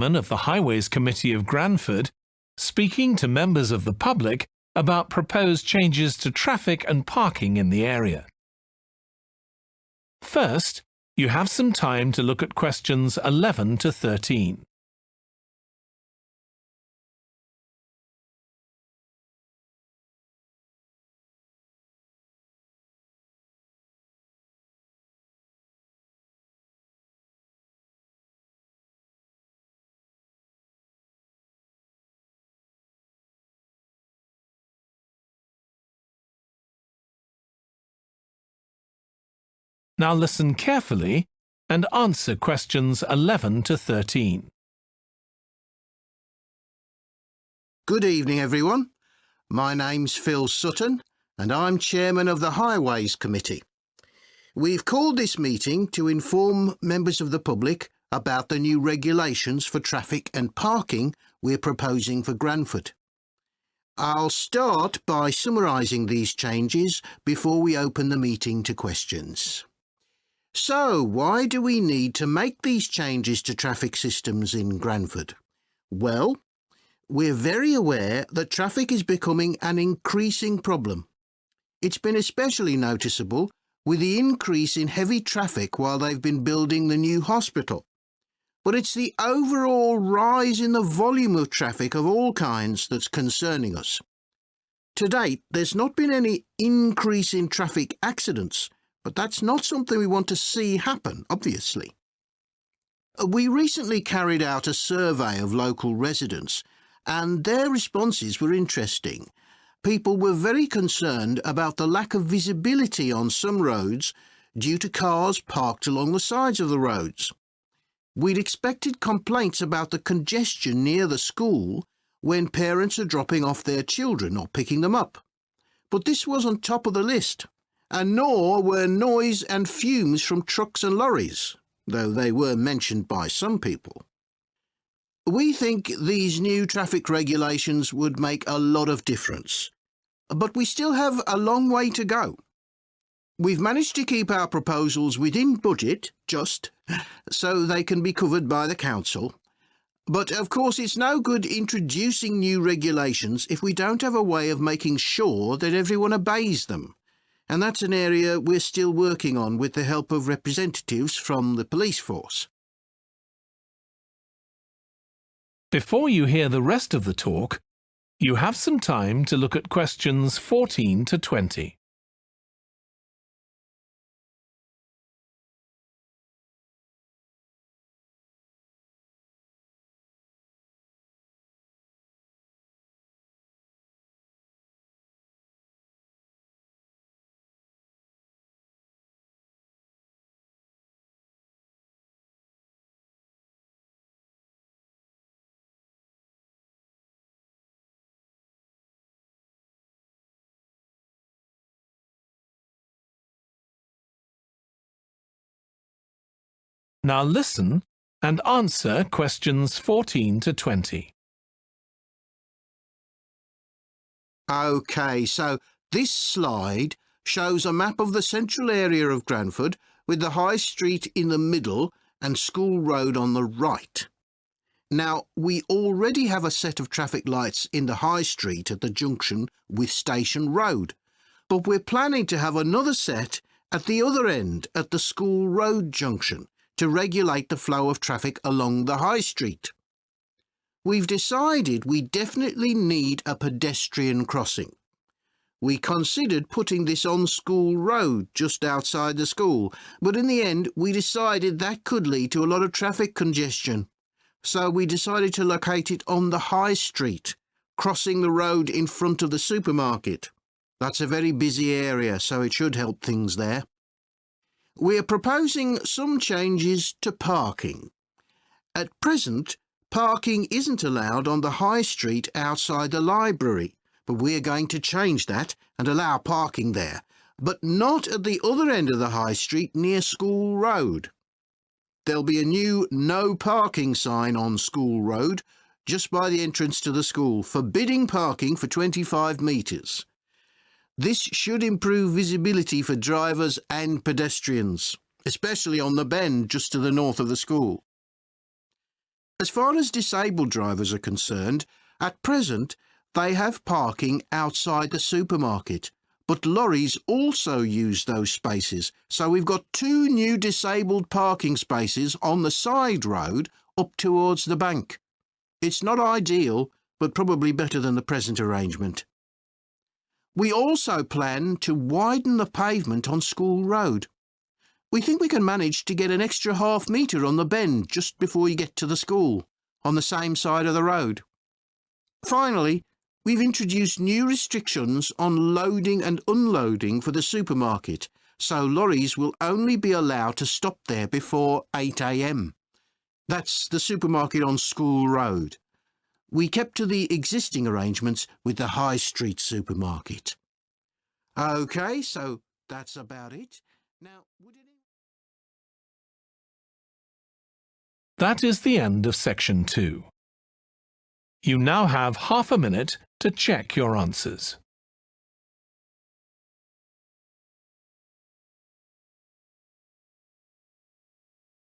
of the Highways Committee of Granford, speaking to members of the public about proposed changes to traffic and parking in the area. First, you have some time to look at questions 11 to 13. Now listen carefully and answer questions 11 to 13. Good evening, everyone. My name's Phil Sutton, and I'm Chairman of the Highways Committee. We've called this meeting to inform members of the public about the new regulations for traffic and parking we're proposing for Granford. I'll start by summarising these changes before we open the meeting to questions. So, why do we need to make these changes to traffic systems in Granford? Well, we're very aware that traffic is becoming an increasing problem. It's been especially noticeable with the increase in heavy traffic while they've been building the new hospital. But it's the overall rise in the volume of traffic of all kinds that's concerning us. To date, there's not been any increase in traffic accidents, but that's not something we want to see happen, obviously. We recently carried out a survey of local residents, and their responses were interesting. People were very concerned about the lack of visibility on some roads due to cars parked along the sides of the roads. We'd expected complaints about the congestion near the school when parents are dropping off their children or picking them up. But this wasn't top of the list, and nor were noise and fumes from trucks and lorries, though they were mentioned by some people. We think these new traffic regulations would make a lot of difference, but we still have a long way to go. We've managed to keep our proposals within budget, so they can be covered by the council. But of course it's no good introducing new regulations if we don't have a way of making sure that everyone obeys them. And that's an area we're still working on with the help of representatives from the police force. Before you hear the rest of the talk, you have some time to look at questions 14 to 20. Now listen and answer questions 14 to 20. OK, so this slide shows a map of the central area of Granford with the High Street in the middle and School Road on the right. Now, we already have a set of traffic lights in the High Street at the junction with Station Road, but we're planning to have another set at the other end at the School Road junction to regulate the flow of traffic along the High Street. We've decided we definitely need a pedestrian crossing. We considered putting this on School Road just outside the school, but in the end we decided that could lead to a lot of traffic congestion. So we decided to locate it on the High Street, crossing the road in front of the supermarket. That's a very busy area, so it should help things there. We're proposing some changes to parking. At present, parking isn't allowed on the High Street outside the library, but we're going to change that and allow parking there, but not at the other end of the High Street near School Road. There'll be a new no parking sign on School Road just by the entrance to the school, forbidding parking for 25 metres. This should improve visibility for drivers and pedestrians, especially on the bend just to the north of the school. As far as disabled drivers are concerned, at present they have parking outside the supermarket, but lorries also use those spaces, so we've got 2 new disabled parking spaces on the side road up towards the bank. It's not ideal, but probably better than the present arrangement. We also plan to widen the pavement on School Road. We think we can manage to get an extra ½ metre on the bend just before you get to the school, on the same side of the road. Finally, we've introduced new restrictions on loading and unloading for the supermarket, so lorries will only be allowed to stop there before 8 a.m. That's the supermarket on School Road. We kept to the existing arrangements with the High Street supermarket. OK, so that's about it. Now, That is the end of section 2. You now have ½ a minute to check your answers.